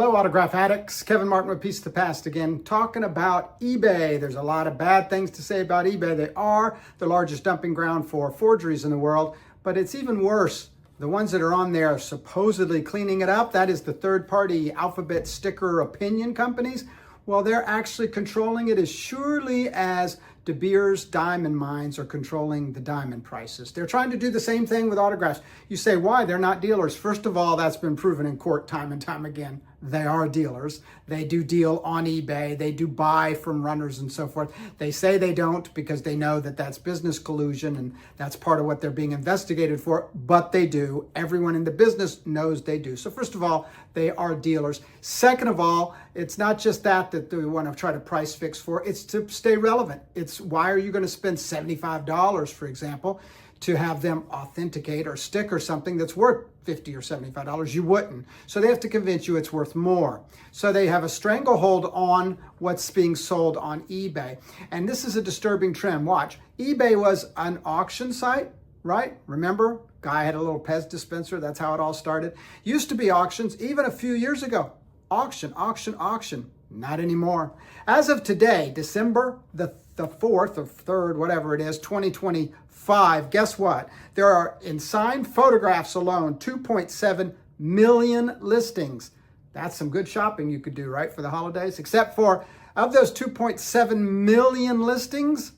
Hello, autograph addicts. Kevin Martin with Piece of the Past again, talking about eBay. There's a lot of bad things to say about eBay. They are the largest dumping ground for forgeries in the world, but it's even worse. The ones that are on there are supposedly cleaning it up. That is the third-party alphabet sticker opinion companies. Well, they're actually controlling it as surely as De Beers diamond mines are controlling the diamond prices. They're trying to do the same thing with autographs. You say, why? They're not dealers. First of all, that's been proven in court time and time again. They are dealers. They do deal on eBay. They do buy from runners and so forth. They say they don't because they know that that's business collusion and that's part of what they're being investigated for, but they do. Everyone in the business knows they do. So first of all, they are dealers. Second of all, it's not just that we want to try to price fix for. It's to stay relevant. It's why are you going to spend $75, for example, to have them authenticate or sticker something that's worth $50 or $75? You wouldn't. So they have to convince you it's worth more. So they have a stranglehold on what's being sold on eBay. And this is a disturbing trend. Watch. eBay was an auction site, right? Remember? Guy had a little Pez dispenser. That's how it all started. Used to be auctions even a few years ago. Auction, auction, auction. Not anymore. As of today, December the 4th or 3rd, whatever it is, 2025, guess what? There are, in signed photographs alone, 2.7 million listings. That's some good shopping you could do, right, for the holidays? Except for, of those 2.7 million listings,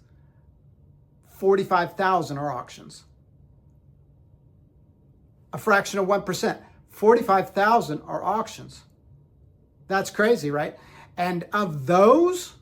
45,000 are auctions. A fraction of 1%. 45,000 are auctions. That's crazy, right? And of those,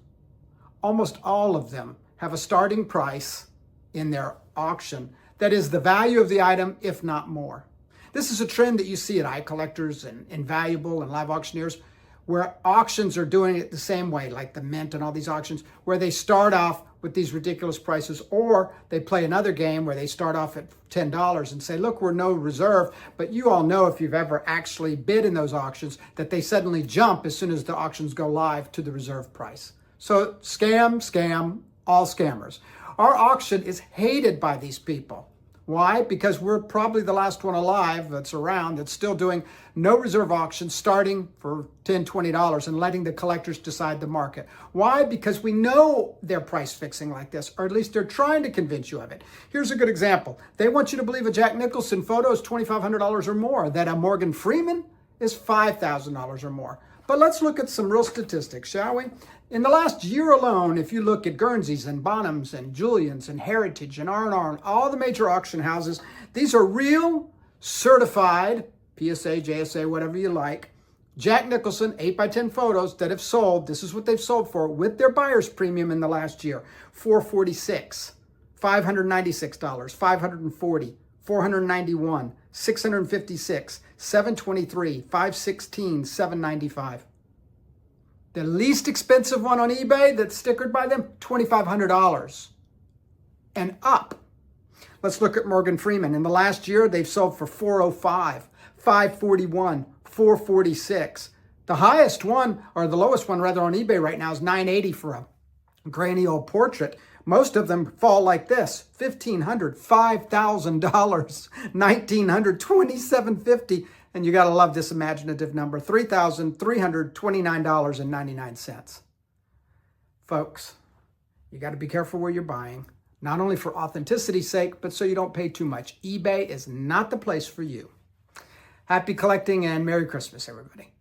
almost all of them have a starting price in their auction that is the value of the item, if not more. This is a trend that you see at eye collectors and Invaluable and live auctioneers, where auctions are doing it the same way, like the Mint and all these auctions, where they start off with these ridiculous prices, or they play another game where they start off at $10 and say, look, we're no reserve. But you all know, if you've ever actually bid in those auctions, that they suddenly jump as soon as the auctions go live to the reserve price. So scam, scam, all scammers. Our auction is hated by these people. Why? Because we're probably the last one alive that's around that's still doing no reserve auctions starting for $10, $20 and letting the collectors decide the market. Why? Because we know they're price fixing like this, or at least they're trying to convince you of it. Here's a good example. They want you to believe a Jack Nicholson photo is $2,500 or more, that a Morgan Freeman is $5,000 or more. But let's look at some real statistics, shall we? In the last year alone, if you look at Guernsey's and Bonhams and Julian's and Heritage and R&R and all the major auction houses, these are real, certified, PSA, JSA, whatever you like, Jack Nicholson 8x10 photos that have sold. This is what they've sold for with their buyer's premium in the last year. $446, $596, $540, $491, $656, $723, $516, $795. The least expensive one on eBay that's stickered by them, $2,500 and up. Let's look at Morgan Freeman. In the last year, they've sold for $405, $541, $446. The highest one, or the lowest one rather, on eBay right now is $980 for a grainy old portrait. Most of them fall like this: $1,500, $5,000, $1,900, $2,750. And you got to love this imaginative number, $3,329.99. Folks, you got to be careful where you're buying, not only for authenticity's sake, but so you don't pay too much. eBay is not the place for you. Happy collecting and Merry Christmas, everybody.